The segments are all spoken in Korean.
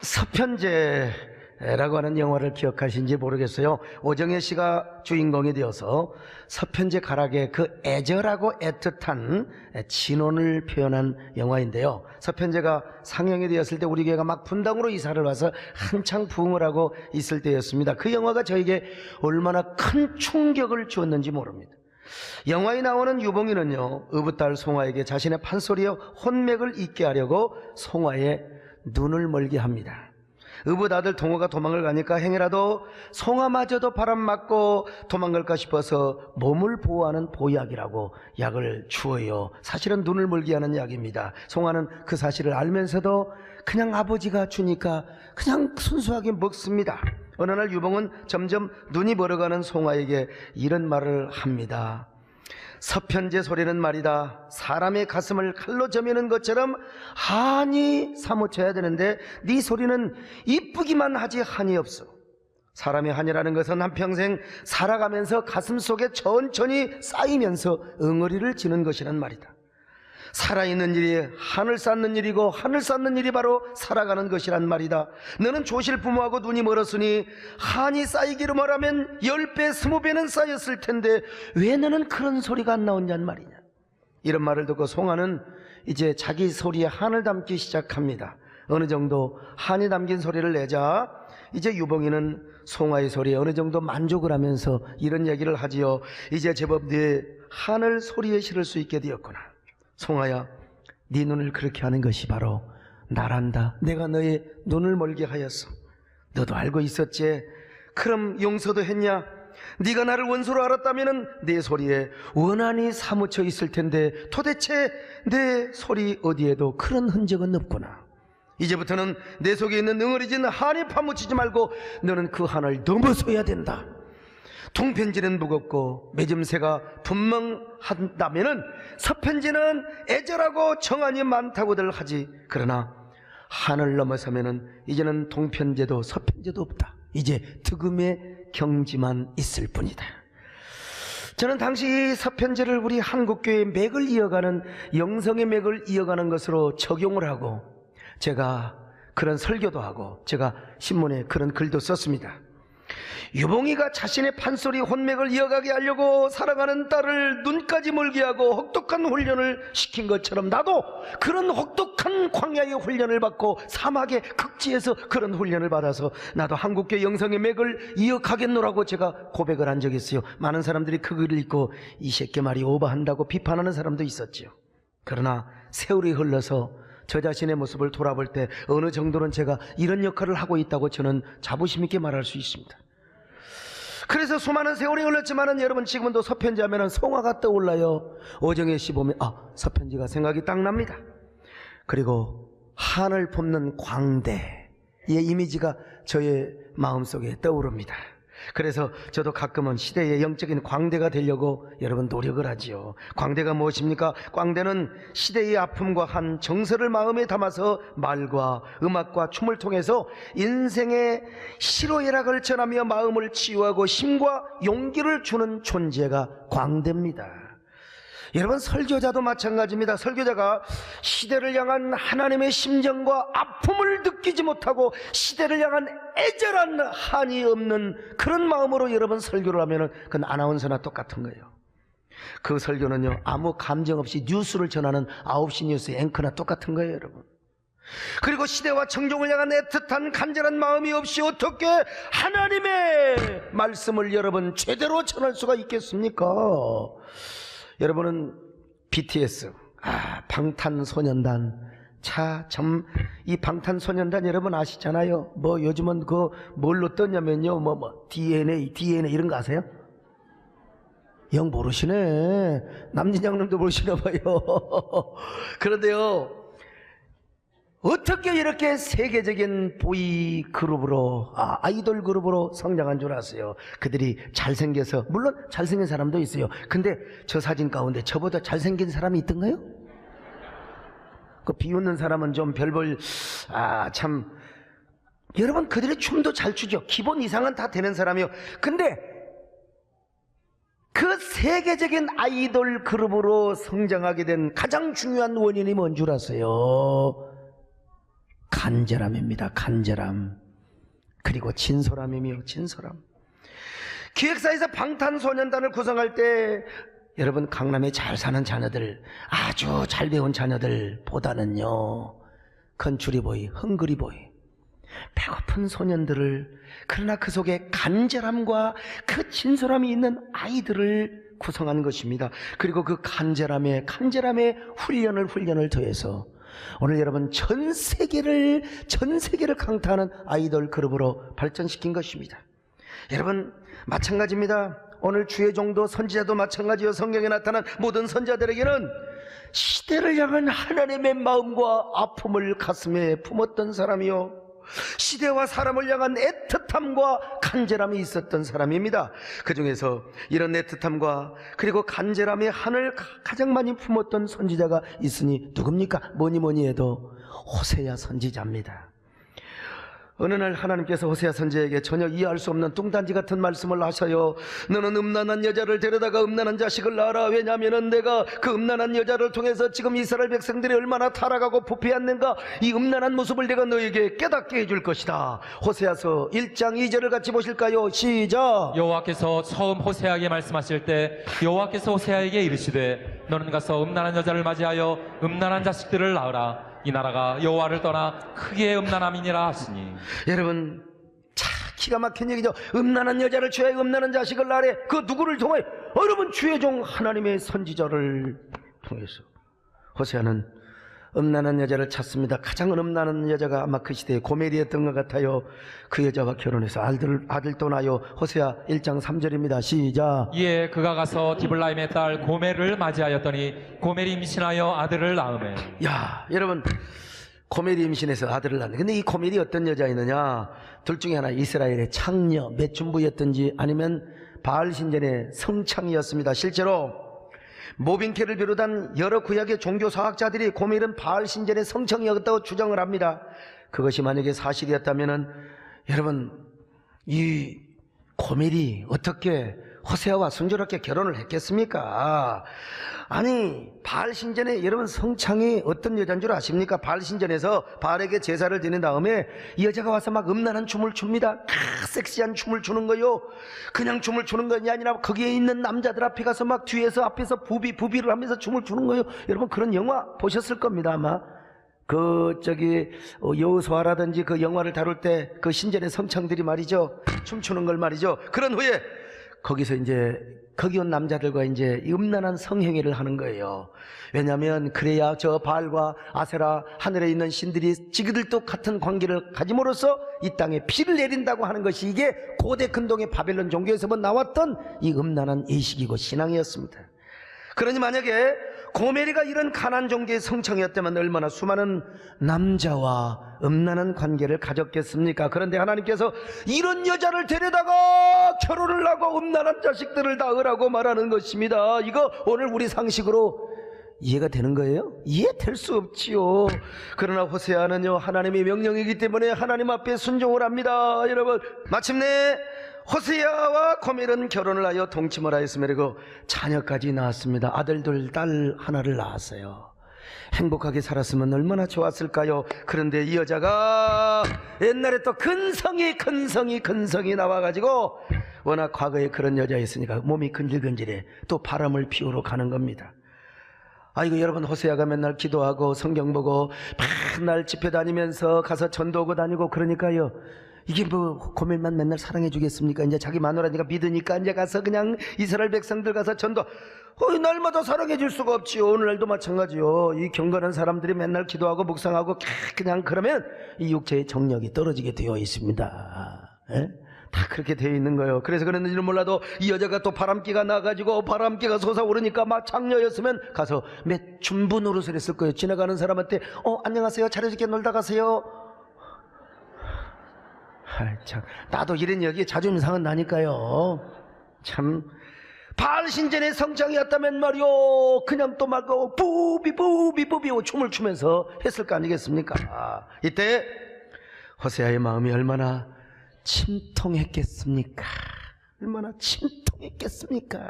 서편제라고 하는 영화를 기억하신지 모르겠어요. 오정혜 씨가 주인공이 되어서 서편제 가락의 그 애절하고 애틋한 진혼을 표현한 영화인데요. 서편제가 상영이 되었을 때 우리 교회가 막 분당으로 이사를 와서 한창 부흥을 하고 있을 때였습니다. 그 영화가 저에게 얼마나 큰 충격을 주었는지 모릅니다. 영화에 나오는 유봉이는요, 의붓딸 송화에게 자신의 판소리에 혼맥을 잊게 하려고 송화의 눈을 멀게 합니다. 의붓 아들 동호가 도망을 가니까 행여라도 송화마저도 바람 맞고 도망갈까 싶어서 몸을 보호하는 보약이라고 약을 주어요. 사실은 눈을 멀게 하는 약입니다. 송화는 그 사실을 알면서도 그냥 아버지가 주니까 그냥 순수하게 먹습니다. 어느 날 유봉은 점점 눈이 멀어가는 송화에게 이런 말을 합니다. 서편제 소리는 말이다, 사람의 가슴을 칼로 저미는 것처럼 한이 사무쳐야 되는데 네 소리는 이쁘기만 하지 한이 없어. 사람의 한이라는 것은 한평생 살아가면서 가슴 속에 천천히 쌓이면서 응어리를 지는 것이란 말이다. 살아있는 일이 하늘 쌓는 일이고 하늘 쌓는 일이 바로 살아가는 것이란 말이다. 너는 조실 부모하고 눈이 멀었으니 한이 쌓이기로 말하면 10배 20배는 쌓였을 텐데 왜 너는 그런 소리가 안 나오냔 말이냐. 이런 말을 듣고 송화는 이제 자기 소리에 한을 담기 시작합니다. 어느 정도 한이 담긴 소리를 내자 이제 유봉이는 송화의 소리에 어느 정도 만족을 하면서 이런 얘기를 하지요. 이제 제법 네 한을 소리에 실을 수 있게 되었구나. 송아야, 네 눈을 그렇게 하는 것이 바로 나란다. 내가 너의 눈을 멀게 하였어. 너도 알고 있었지? 그럼 용서도 했냐? 네가 나를 원수로 알았다면 내 소리에 원한이 사무쳐 있을 텐데 도대체 내 소리 어디에도 그런 흔적은 없구나. 이제부터는 내 속에 있는 응어리진 한이 파묻히지 말고 너는 그 한을 넘어서야 된다. 통편지는 무겁고 맺음새가 분명한다면은 서편지는 애절하고 정한이 많다고들 하지. 그러나 한을 넘어서면은 이제는 통편제도 서편제도 없다. 이제 득음의 경지만 있을 뿐이다. 저는 당시 서편제를 우리 한국교회의 맥을 이어가는 영성의 맥을 이어가는 것으로 적용을 하고 제가 그런 설교도 하고 제가 신문에 그런 글도 썼습니다. 유봉이가 자신의 판소리 혼맥을 이어가게 하려고 살아가는 딸을 눈까지 멀게 하고 혹독한 훈련을 시킨 것처럼 나도 그런 혹독한 광야의 훈련을 받고 사막의 극지에서 그런 훈련을 받아서 나도 한국교회 영성의 맥을 이어가겠노라고 제가 고백을 한 적이 있어요. 많은 사람들이 그 글을 읽고 이 새끼 말이 오버한다고 비판하는 사람도 있었죠. 그러나 세월이 흘러서 저 자신의 모습을 돌아볼 때 어느 정도는 제가 이런 역할을 하고 있다고 저는 자부심 있게 말할 수 있습니다. 그래서 수많은 세월이 흘렀지만은 여러분 지금도 서편지 하면은 송화가 떠올라요. 오정혜 씨 보면 서편지가 생각이 딱 납니다. 그리고 한을 폼는 광대의 이미지가 저의 마음속에 떠오릅니다. 그래서 저도 가끔은 시대의 영적인 광대가 되려고 여러분 노력을 하지요. 광대가 무엇입니까? 광대는 시대의 아픔과 한 정서를 마음에 담아서 말과 음악과 춤을 통해서 인생의 시로애락을 전하며 마음을 치유하고 힘과 용기를 주는 존재가 광대입니다. 여러분 설교자도 마찬가지입니다. 설교자가 시대를 향한 하나님의 심정과 아픔을 느끼지 못하고 시대를 향한 애절한 한이 없는 그런 마음으로 여러분 설교를 하면 그건 아나운서나 똑같은 거예요. 그 설교는요 아무 감정 없이 뉴스를 전하는 9시 뉴스 앵커나 똑같은 거예요 여러분. 그리고 시대와 청종을 향한 애틋한 간절한 마음이 없이 어떻게 하나님의 말씀을 여러분 제대로 전할 수가 있겠습니까? 여러분은 BTS, 방탄소년단. 참, 이 방탄소년단 여러분 아시잖아요. 뭐 요즘은 그 뭘로 떴냐면요. DNA 이런 거 아세요? 영 모르시네. 남진양님도 모르시나 봐요. 그런데요. 어떻게 이렇게 세계적인 보이 그룹으로 아이돌 그룹으로 성장한 줄 아세요? 그들이 잘생겨서, 물론 잘생긴 사람도 있어요. 근데 저 사진 가운데 저보다 잘생긴 사람이 있던가요? 그 비웃는 사람은 좀 별볼 참 여러분 그들이 춤도 잘 추죠. 기본 이상은 다 되는 사람이요. 근데 그 세계적인 아이돌 그룹으로 성장하게 된 가장 중요한 원인이 뭔 줄 아세요? 간절함입니다. 간절함. 그리고 진솔함이며 진솔함. 기획사에서 방탄소년단을 구성할 때 여러분 강남에 잘 사는 자녀들, 아주 잘 배운 자녀들보다는요 컨츄리보이, 헝그리보이, 배고픈 소년들을, 그러나 그 속에 간절함과 그 진솔함이 있는 아이들을 구성한 것입니다. 그리고 그 간절함에 훈련을 더해서 오늘 여러분 전 세계를 강타하는 아이돌 그룹으로 발전시킨 것입니다. 여러분 마찬가지입니다. 오늘 주의 종도 선지자도 마찬가지요. 성경에 나타난 모든 선지자들에게는 시대를 향한 하나님의 마음과 아픔을 가슴에 품었던 사람이요, 시대와 사람을 향한 애틋함과 간절함이 있었던 사람입니다. 그 중에서 이런 애틋함과 그리고 간절함의 한을 가장 많이 품었던 선지자가 있으니 누굽니까? 뭐니 해도 호세야 선지자입니다. 어느 날 하나님께서 호세아 선지자에게 전혀 이해할 수 없는 뚱딴지 같은 말씀을 하셔요. 너는 음란한 여자를 데려다가 음란한 자식을 낳아라. 왜냐하면 내가 그 음란한 여자를 통해서 지금 이스라엘 백성들이 얼마나 타락하고 부패했는가, 이 음란한 모습을 내가 너에게 깨닫게 해줄 것이다. 호세아서 1장 2절을 같이 보실까요? 시작. 여호와께서 처음 호세아에게 말씀하실 때 여호와께서 호세아에게 이르시되 너는 가서 음란한 여자를 맞이하여 음란한 자식들을 낳으라. 이 나라가 여호와를 떠나 크게 음란함이니라 하시니. 여러분 기가 막힌 얘기죠. 음란한 여자를 취하여 음란한 자식을 낳으래. 그 누구를 통해? 여러분 주의 종 하나님의 선지자를 통해서. 호세아는 음란한 여자를 찾습니다. 가장 음란한 여자가 아마 그 시대에 고멜이었던 것 같아요. 그 여자와 결혼해서 아들도 낳아요. 호세아 1장 3절입니다. 시작. 이에 그가 가서 디블라임의 딸 고멜을 맞이하였더니 고멜이 임신하여 아들을 낳으매. 야, 여러분 고멜이 임신해서 아들을 낳네. 근데 이 고멜이 어떤 여자였느냐? 둘 중에 하나, 이스라엘의 창녀 매춘부였든지 아니면 바알 신전의 성창이었습니다. 실제로 모빈케를 비롯한 여러 구약의 종교 사학자들이 고멜은 바알 신전의 성청이었다고 주장을 합니다. 그것이 만약에 사실이었다면 여러분 이 고멜이 어떻게 호세아와 순조롭게 결혼을 했겠습니까? 아니 바알 신전에 여러분 성창이 어떤 여자인 줄 아십니까? 바알 신전에서 바알에게 제사를 드린 다음에 이 여자가 와서 막 음란한 춤을 춥니다. 섹시한 춤을 추는 거요. 그냥 춤을 추는 것이 아니라 거기에 있는 남자들 앞에 가서 막 뒤에서 앞에서 부비를 하면서 춤을 추는 거요. 여러분 그런 영화 보셨을 겁니다. 아마 여호수아라든지 그 영화를 다룰 때 그 신전의 성창들이 말이죠, 춤추는 걸 말이죠. 그런 후에 거기서 이제 거기 온 남자들과 이제 음란한 성행위를 하는 거예요. 왜냐하면 그래야 저 바알과 아세라 하늘에 있는 신들이 지그들도 같은 관계를 가짐으로써 이 땅에 비를 내린다고 하는 것이 이게 고대 근동의 바벨론 종교에서만 나왔던 이 음란한 의식이고 신앙이었습니다. 그러니 만약에 고멜이가 이런 가난 종교의 성창이었다면 얼마나 수많은 남자와 음란한 관계를 가졌겠습니까? 그런데 하나님께서 이런 여자를 데려다가 결혼을 하고 음란한 자식들을 낳으라고 말하는 것입니다. 이거 오늘 우리 상식으로 이해가 되는 거예요? 이해될 수 없지요. 그러나 호세아는요 하나님의 명령이기 때문에 하나님 앞에 순종을 합니다. 여러분 마침내 호세아와 고멜은 결혼을 하여 동침을 하였으며 그리고 자녀까지 낳았습니다. 아들들, 딸 하나를 낳았어요. 행복하게 살았으면 얼마나 좋았을까요? 그런데 이 여자가 옛날에 또 근성이 나와가지고 워낙 과거에 그런 여자였으니까 몸이 근질근질해 또 바람을 피우러 가는 겁니다. 아이고 여러분 호세아가 맨날 기도하고 성경 보고 맨날 집회 다니면서 가서 전도하고 다니고 그러니까요, 이게 뭐 고멜만 맨날 사랑해 주겠습니까? 이제 자기 마누라니까 믿으니까 이제 가서 그냥 이스라엘 백성들 가서 전도 날마다 사랑해 줄 수가 없지요. 오늘날도 마찬가지요. 이 경건한 사람들이 맨날 기도하고 묵상하고 그냥 그러면 이 육체의 정력이 떨어지게 되어 있습니다. 에? 다 그렇게 되어 있는 거예요. 그래서 그랬는지는 몰라도 이 여자가 또 바람기가 나가지고 바람기가 솟아오르니까 막 창녀였으면 가서 매춘부 노릇을 했을 거예요. 지나가는 사람한테 안녕하세요, 차려지게 놀다 가세요. 참, 나도 이런 여기에 자존심 상은 나니까요. 참 바알 신전의 성장이었다면 말이요 그냥 또 막 부비 춤을 추면서 했을 거 아니겠습니까? 이때 호세아의 마음이 얼마나 침통했겠습니까? 얼마나 침통했겠습니까?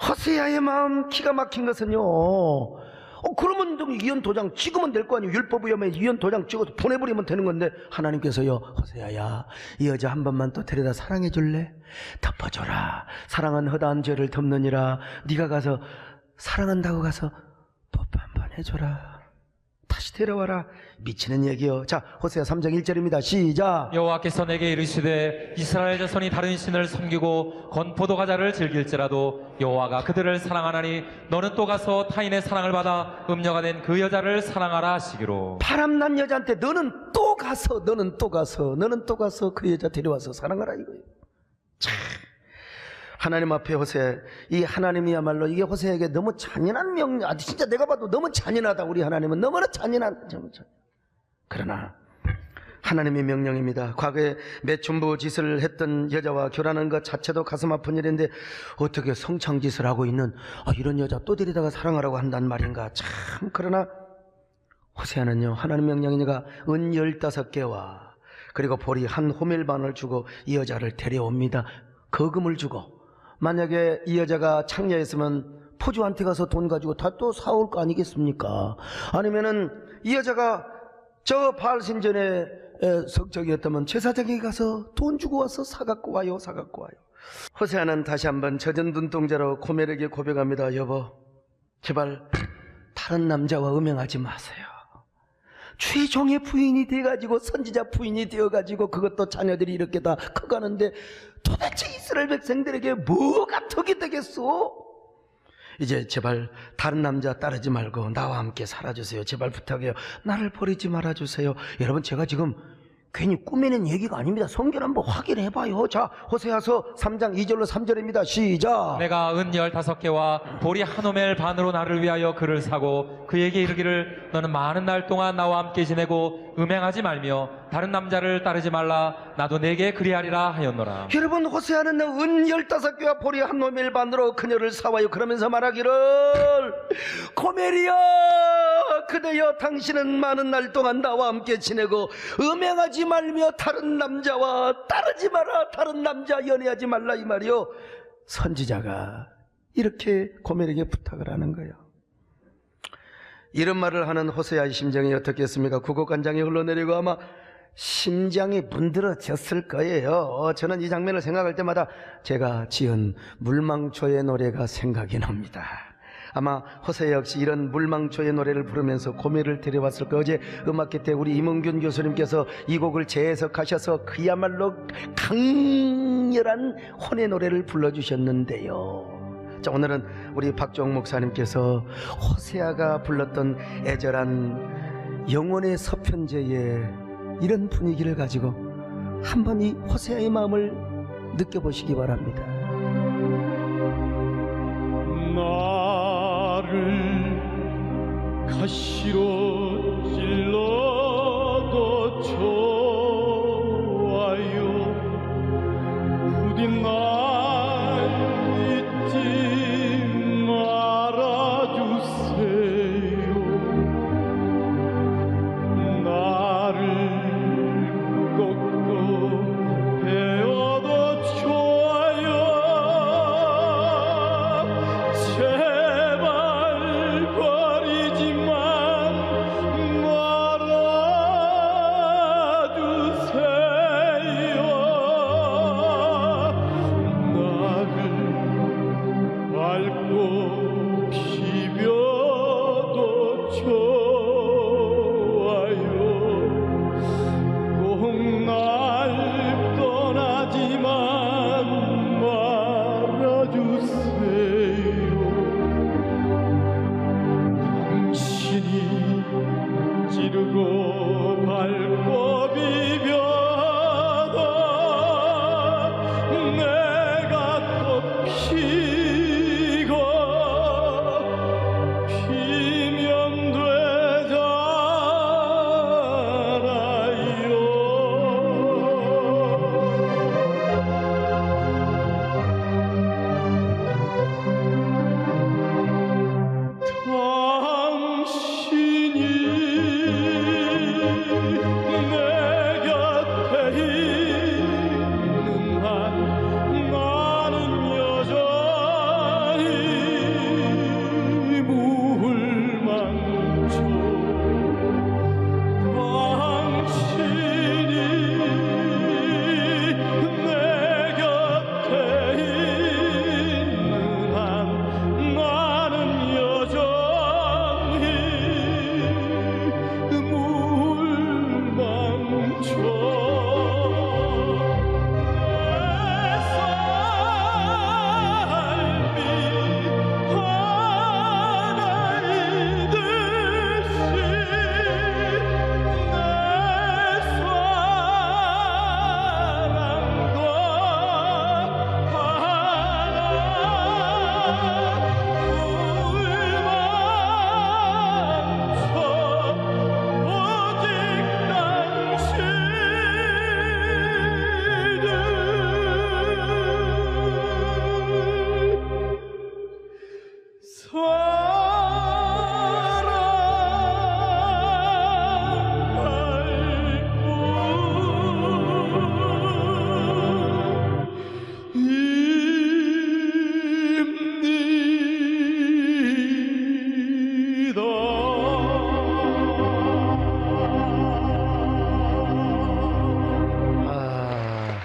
호세아의 마음 기가 막힌 것은요, 그러면 좀 이혼 도장 찍으면 될 거 아니에요. 율법 위반에 이혼 도장 찍어서 보내버리면 되는 건데, 하나님께서요, 호세아야, 이 여자 한 번만 또 데려다 사랑해 줄래? 덮어줘라. 사랑은 허다한 죄를 덮느니라. 네가 가서 사랑한다고 가서 뽀뽀 한번 해줘라. 다시 데려와라. 미치는 얘기요. 자, 호세아 3장 1절입니다. 시작. 여호와께서 내게 이르시되 이스라엘 자손이 다른 신을 섬기고 건포도 과자를 즐길지라도 여호와가 그들을 사랑하나니 너는 또 가서 타인의 사랑을 받아 음녀가 된 그 여자를 사랑하라 하시기로. 바람난 여자한테 너는 또 가서 그 여자 데려와서 사랑하라 이거예요. 참, 하나님 앞에 호세, 이 하나님이야말로 이게 호세에게 너무 잔인한 명령, 진짜 내가 봐도 너무 잔인하다. 우리 하나님은 너무나 잔인한. 그러나 하나님의 명령입니다. 과거에 매춘부 짓을 했던 여자와 결혼하는 것 자체도 가슴 아픈 일인데 어떻게 성창짓을 하고 있는 이런 여자 또 데리다가 사랑하라고 한단 말인가. 참. 그러나 호세아는요, 하나님 명령이니까 은 15개와 그리고 보리 한 호멜반을 주고 이 여자를 데려옵니다. 거금을 주고. 만약에 이 여자가 창녀였으면 포주한테 가서 돈 가지고 다 또 사올 거 아니겠습니까? 아니면은 이 여자가 저 바알신전의 석적이었다면 제사장에게 가서 돈 주고 와서 사갖고 와요. 호세아는 다시 한번 젖은 눈동자로 고멜에게 고백합니다. 여보, 제발 다른 남자와 음행하지 마세요. 최종의 부인이 돼가지고, 선지자 부인이 되어가지고 그것도 자녀들이 이렇게 다 커가는데 도대체 이스라엘 백성들에게 뭐가 덕이 되겠소? 이제 제발 다른 남자 따르지 말고 나와 함께 살아주세요. 제발 부탁해요. 나를 버리지 말아주세요. 여러분, 제가 지금 괜히 꾸미는 얘기가 아닙니다. 성경 한번 확인해봐요. 자, 호세아서 3장 2절로 3절입니다. 시작. 내가 은 15개와 보리 한 호멜 반으로 나를 위하여 그를 사고 그에게 이르기를 너는 많은 날 동안 나와 함께 지내고 음행하지 말며 다른 남자를 따르지 말라. 나도 내게 그리하리라 하였노라. 여러분, 호세아는 은 15개와 보리 한 호멜 반으로 그녀를 사와요. 그러면서 말하기를, 고멜이여, 그대여, 당신은 많은 날 동안 나와 함께 지내고 음행하지 말며 다른 남자와 따르지 마라. 다른 남자 연애하지 말라, 이 말이요. 선지자가 이렇게 고멜에게 부탁을 하는 거예요. 이런 말을 하는 호세아의 심정이 어떻겠습니까? 구곡간장이 흘러내리고 아마 심장이 문드러졌을 거예요. 저는 이 장면을 생각할 때마다 제가 지은 물망초의 노래가 생각이 납니다. 아마 호세 역시 이런 물망초의 노래를 부르면서 고멜을 데려왔을 거예요. 어제 음악회 때 우리 임은균 교수님께서 이 곡을 재해석하셔서 그야말로 강렬한 혼의 노래를 불러주셨는데요. 자, 오늘은 우리 박종 목사님께서 호세아가 불렀던 애절한 영혼의 서편제의 이런 분위기를 가지고 한번 이 호세아의 마음을 느껴보시기 바랍니다. 나를 가시로 찔러도 좋아요. 부디 날 잊지 말아주세요. 나를 꺾고 베어도 좋아요. 제발 버리지만 말아주세요.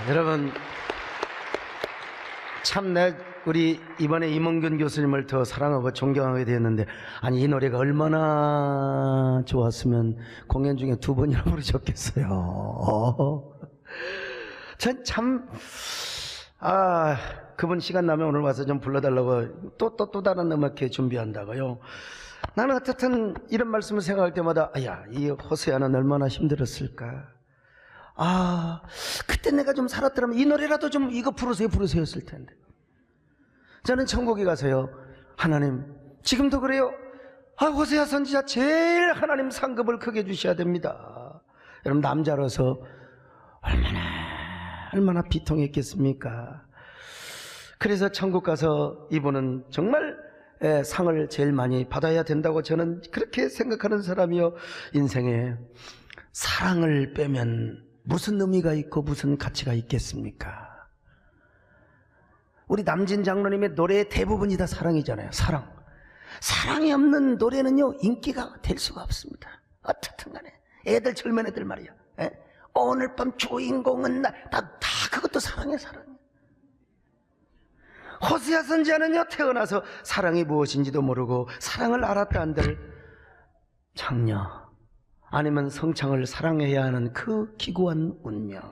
여러분, 참 우리 이번에 임원균 교수님을 더 사랑하고 존경하게 되었는데, 아니 이 노래가 얼마나 좋았으면 공연 중에 2번이나 부르셨겠어요. 전 참 그분 시간 나면 오늘 와서 좀 불러달라고 또 다른 음악회 준비한다고요. 나는 어쨌든 이런 말씀을 생각할 때마다 이 호세아는 얼마나 힘들었을까. 그때 내가 좀 살았더라면 이 노래라도 좀 이거 부르세요 했을 텐데. 저는 천국에 가서요, 하나님 지금도 그래요. 호세아 선지자 제일 하나님 상급을 크게 주셔야 됩니다. 여러분, 남자로서 얼마나 비통했겠습니까? 그래서 천국 가서 이분은 정말 상을 제일 많이 받아야 된다고 저는 그렇게 생각하는 사람이요. 인생에 사랑을 빼면 무슨 의미가 있고 무슨 가치가 있겠습니까? 우리 남진 장로님의 노래의 대부분이 다 사랑이잖아요. 사랑이 없는 노래는요 인기가 될 수가 없습니다. 어쨌든 간에 애들 젊은 애들 말이야, 오늘 밤 주인공은 나, 다 그것도 사랑이야. 호세아 선지자는요 태어나서 사랑이 무엇인지도 모르고 사랑을 알았다 한들 장녀 아니면 성창을 사랑해야 하는 그 기구한 운명.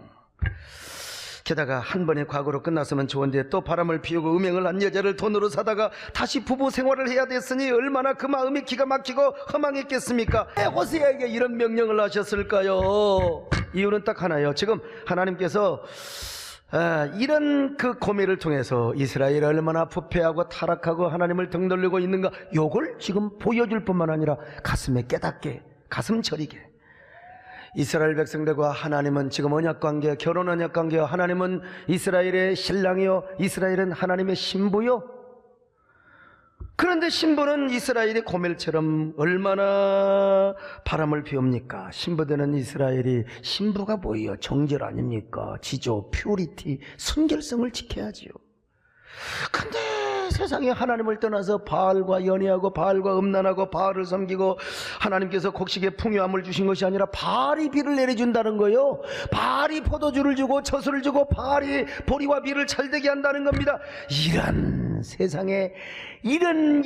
게다가 한 번의 과거로 끝났으면 좋은데 또 바람을 피우고 음행을 한 여자를 돈으로 사다가 다시 부부 생활을 해야 됐으니 얼마나 그 마음이 기가 막히고 허망했겠습니까? 왜 호세아에게 이런 명령을 하셨을까요? 이유는 딱 하나예요. 지금 하나님께서 이런 그 고뇌를 통해서 이스라엘이 얼마나 부패하고 타락하고 하나님을 등돌리고 있는가, 요걸 지금 보여줄 뿐만 아니라 가슴에 깨닫게, 가슴 저리게. 이스라엘 백성들과 하나님은 지금 언약관계, 결혼 언약관계요, 하나님은 이스라엘의 신랑이요, 이스라엘은 하나님의 신부요. 그런데 신부는 이스라엘의 고멜처럼 얼마나 바람을 피웁니까? 신부되는 이스라엘이, 신부가 뭐예요? 정절 아닙니까? 지조, 퓨리티, 순결성을 지켜야지요. 근데 세상에 하나님을 떠나서 바알과 연애하고 바알과 음란하고 바알을 섬기고, 하나님께서 곡식에 풍요함을 주신 것이 아니라 바알이 비를 내려준다는 거예요. 바알이 포도주를 주고 젖을 주고 바알이 보리와 비를 잘되게 한다는 겁니다. 이런 세상에 이런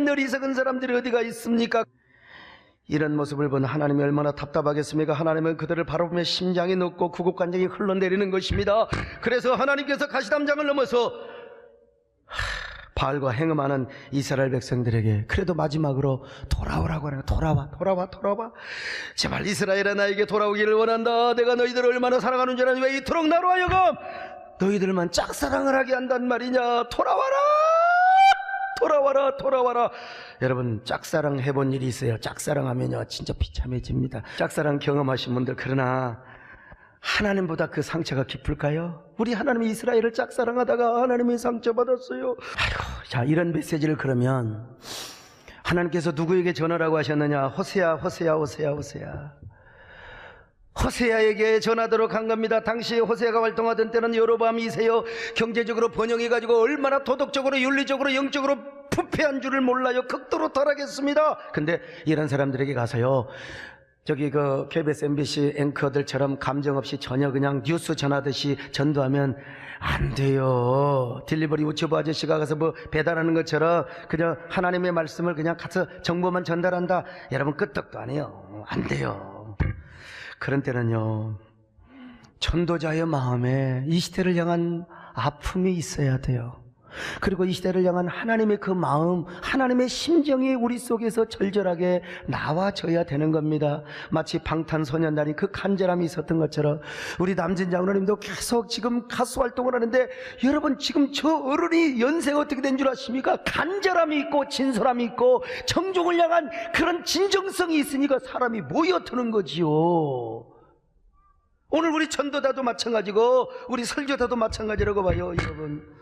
어리석은 사람들이 어디가 있습니까? 이런 모습을 본 하나님이 얼마나 답답하겠습니까? 하나님은 그들을 바라보며 심장이 녹고 구곡간장이 흘러내리는 것입니다. 그래서 하나님께서 가시담장을 넘어서 바알과 행음하는 이스라엘 백성들에게 그래도 마지막으로 돌아오라고 하는 거예요. 돌아와. 제발 이스라엘아, 나에게 돌아오기를 원한다. 내가 너희들을 얼마나 사랑하는 줄 아니 왜 이토록 나로 하여금 너희들만 짝사랑을 하게 한단 말이냐. 돌아와라. 여러분, 짝사랑 해본 일이 있어요? 짝사랑하면요 진짜 비참해집니다. 짝사랑 경험하신 분들, 그러나 하나님보다 그 상처가 깊을까요? 우리 하나님이 이스라엘을 짝사랑하다가 하나님이 상처받았어요. 자, 이런 메시지를 그러면 하나님께서 누구에게 전하라고 하셨느냐? 호세아에게 전하도록 한 겁니다. 당시에 호세아가 활동하던 때는 여로보암 2세요, 경제적으로 번영해가지고 얼마나 도덕적으로 윤리적으로 영적으로 부패한 줄을 몰라요. 극도로 타락했습니다. 근데 이런 사람들에게 가서요, 저기 그 KBS, MBC 앵커들처럼 감정 없이 전혀 그냥 뉴스 전하듯이 전도하면 안 돼요. 딜리버리 유튜브 아저씨가 가서 뭐 배달하는 것처럼 그냥 하나님의 말씀을 그냥 가서 정보만 전달한다. 여러분, 끄떡도 안 해요. 안 돼요. 그런 때는요, 전도자의 마음에 이 시대를 향한 아픔이 있어야 돼요. 그리고 이 시대를 향한 하나님의 그 마음, 하나님의 심정이 우리 속에서 절절하게 나와져야 되는 겁니다. 마치 방탄소년단이 그 간절함이 있었던 것처럼 우리 남진 장로님도 계속 지금 가수 활동을 하는데, 여러분 지금 저 어른이 연세가 어떻게 된 줄 아십니까? 간절함이 있고 진솔함이 있고 정종을 향한 그런 진정성이 있으니까 사람이 모여드는 거지요. 오늘 우리 전도자도 마찬가지고 우리 설교자도 마찬가지라고 봐요, 여러분.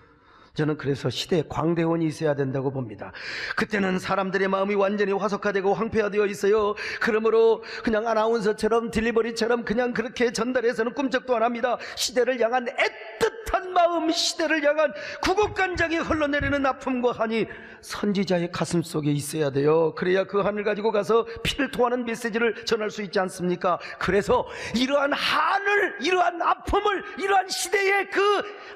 저는 그래서 시대에 광대원이 있어야 된다고 봅니다. 그때는 사람들의 마음이 완전히 화석화되고 황폐화되어 있어요. 그러므로 그냥 아나운서처럼 딜리버리처럼 그냥 그렇게 전달해서는 꿈쩍도 안 합니다. 시대를 향한 애틋한 마음, 시대를 향한 구국간장이 흘러내리는 아픔과 한이 선지자의 가슴 속에 있어야 돼요. 그래야 그 한을 가지고 가서 피를 토하는 메시지를 전할 수 있지 않습니까? 그래서 이러한 한을, 이러한 아픔을, 이러한 시대의 그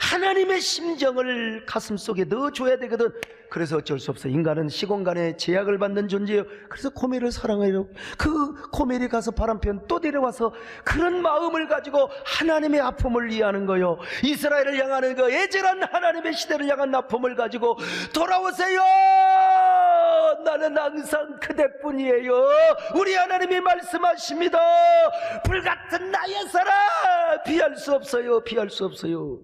하나님의 심정을 가슴 속에 넣어줘야 되거든. 그래서 어쩔 수 없어. 인간은 시공간에 제약을 받는 존재예요. 그래서 코멜을 사랑해요. 그 코멜이 가서 바람편 또 데려와서 그런 마음을 가지고 하나님의 아픔을 이해하는 거예요. 이스라엘을 향하는 그 애절한 하나님의 시대를 향한 아픔을 가지고 돌아오세요. 나는 항상 그대뿐이에요. 우리 하나님이 말씀하십니다. 불같은 나의 사랑 피할 수 없어요. 피할 수 없어요.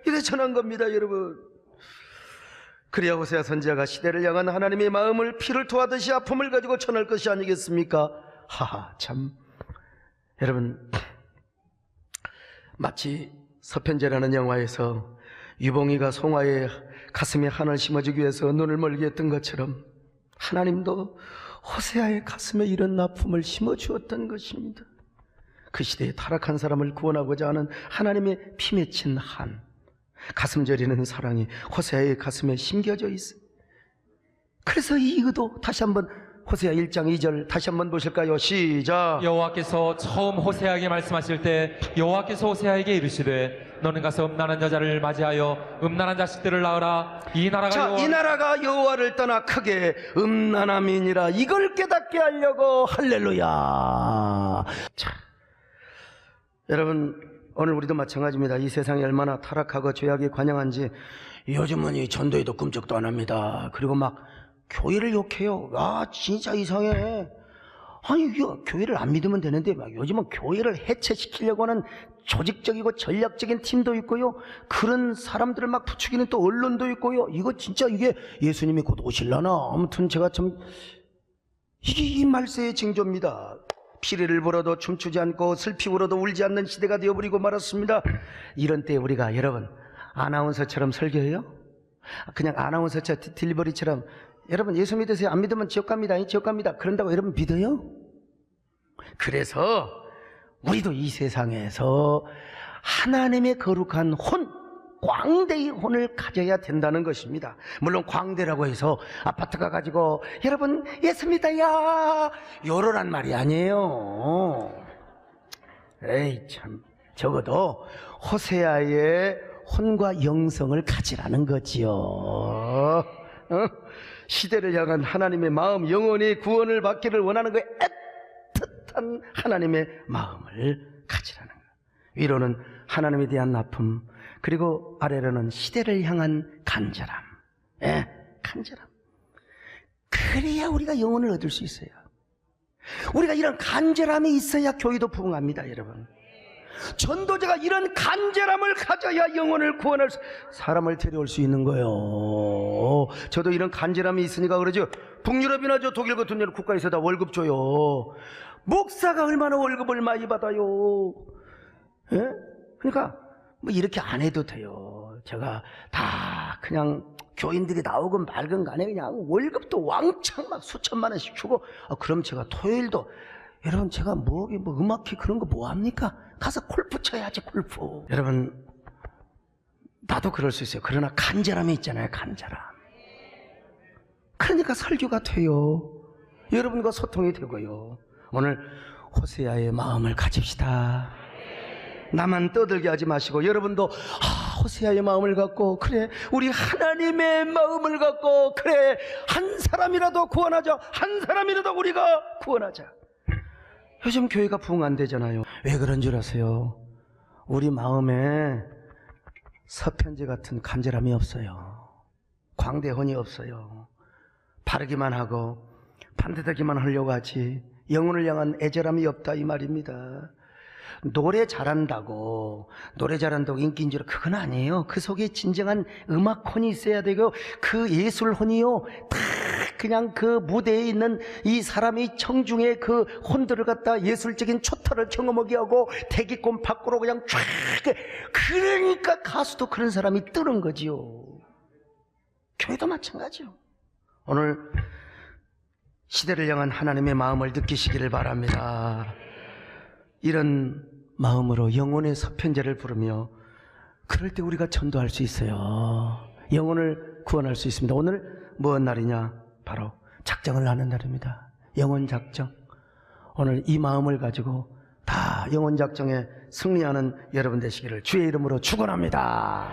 이게 전한 겁니다, 여러분. 그래야 호세아 선지자가 시대를 향한 하나님의 마음을 피를 토하듯이 아픔을 가지고 전할 것이 아니겠습니까? 하하, 참. 여러분, 마치 서편제라는 영화에서 유봉이가 송아의 가슴에 한을 심어주기 위해서 눈을 멀게 했던 것처럼 하나님도 호세아의 가슴에 이런 아픔을 심어주었던 것입니다. 그 시대에 타락한 사람을 구원하고자 하는 하나님의 피 맺힌 한, 가슴 저리는 사랑이 호세아의 가슴에 심겨져 있어요. 그래서 이 의도, 다시 한번 호세아 1장 2절 다시 한번 보실까요? 시작. 여호와께서 처음 호세아에게 말씀하실 때 여호와께서 호세아에게 이르시되 너는 가서 음란한 여자를 맞이하여 음란한 자식들을 낳으라. 이 나라가 자, 이 나라가 여호와를 떠나 크게 음란함이니라. 이걸 깨닫게 하려고. 할렐루야. 자, 여러분, 오늘 우리도 마찬가지입니다. 이 세상이 얼마나 타락하고 죄악이 관영한지 요즘은 이 전도에도 꿈쩍도 안 합니다. 그리고 막 교회를 욕해요. 아, 진짜 이상해. 아니, 교회를 안 믿으면 되는데 막 요즘은 교회를 해체시키려고 하는 조직적이고 전략적인 팀도 있고요. 그런 사람들을 막 부추기는 또 언론도 있고요. 이거 진짜 이게 예수님이 곧 오실라나? 아무튼 제가 참, 이게 이 말세의 징조입니다. 피리를 불어도 춤추지 않고 슬피 울어도 울지 않는 시대가 되어버리고 말았습니다. 이런 때 우리가, 여러분, 아나운서처럼 설교해요? 그냥 아나운서처럼 딜리버리처럼 여러분 예수 믿으세요? 안 믿으면 지옥 갑니다. 지옥 갑니다. 그런다고 여러분 믿어요? 그래서 우리도 이 세상에서 하나님의 거룩한 혼, 광대의 혼을 가져야 된다는 것입니다. 물론 광대라고 해서 아파트가 가지고 여러분 예수 믿어요 요러란 말이 아니에요. 에이 참, 적어도 호세아의 혼과 영성을 가지라는 거지요. 시대를 향한 하나님의 마음, 영원히 구원을 받기를 원하는 그 애틋한 하나님의 마음을 가지라는 거예요. 위로는 하나님에 대한 아픔, 그리고 아래로는 시대를 향한 간절함. 예, 간절함. 그래야 우리가 영혼을 얻을 수 있어요. 우리가 이런 간절함이 있어야 교회도 부흥합니다, 여러분. 전도자가 이런 간절함을 가져야 영혼을 구원할 사람을 데려올 수 있는 거예요. 저도 이런 간절함이 있으니까 그러죠. 북유럽이나 저 독일 같은 데는 국가에서 다 월급 줘요. 목사가 얼마나 월급을 많이 받아요. 예? 그러니까 뭐 이렇게 안 해도 돼요. 제가 다 그냥 교인들이 나오건 말건 간에 그냥 월급도 왕창 막 수천만 원씩 주고, 그럼 제가 토요일도, 여러분 제가 뭐 음악회 그런 거 뭐 합니까? 가서 골프 쳐야지, 골프. 여러분, 나도 그럴 수 있어요. 그러나 간절함이 있잖아요, 간절함. 그러니까 설교가 돼요. 여러분과 소통이 되고요. 오늘 호세아의 마음을 가집시다. 나만 떠들게 하지 마시고 여러분도 호세아의 마음을 갖고, 그래 우리 하나님의 마음을 갖고, 그래 한 사람이라도 구원하자, 한 사람이라도 우리가 구원하자. 요즘 교회가 부흥 안 되잖아요. 왜 그런 줄 아세요? 우리 마음에 서편지 같은 간절함이 없어요. 광대혼이 없어요. 바르기만 하고 반듯하기만 하려고 하지 영혼을 향한 애절함이 없다 이 말입니다. 노래 잘한다고 인기인 줄 그건 아니에요. 그 속에 진정한 음악혼이 있어야 되고 그 예술혼이요 다 그냥 그 무대에 있는 이 사람이 청중의 그 혼들을 갖다 예술적인 초타를 경험하게 하고 대기권 밖으로 그냥 쫙 그러니까 가수도 그런 사람이 뜨는 거지요. 교회도 마찬가지요. 오늘 시대를 향한 하나님의 마음을 느끼시기를 바랍니다. 이런 마음으로 영혼의 서편제를 부르며 그럴 때 우리가 전도할 수 있어요. 영혼을 구원할 수 있습니다. 오늘 무슨 날이냐? 바로 작정을 하는 날입니다. 영혼 작정. 오늘 이 마음을 가지고 다 영혼 작정에 승리하는 여러분 되시기를 주의 이름으로 축원합니다.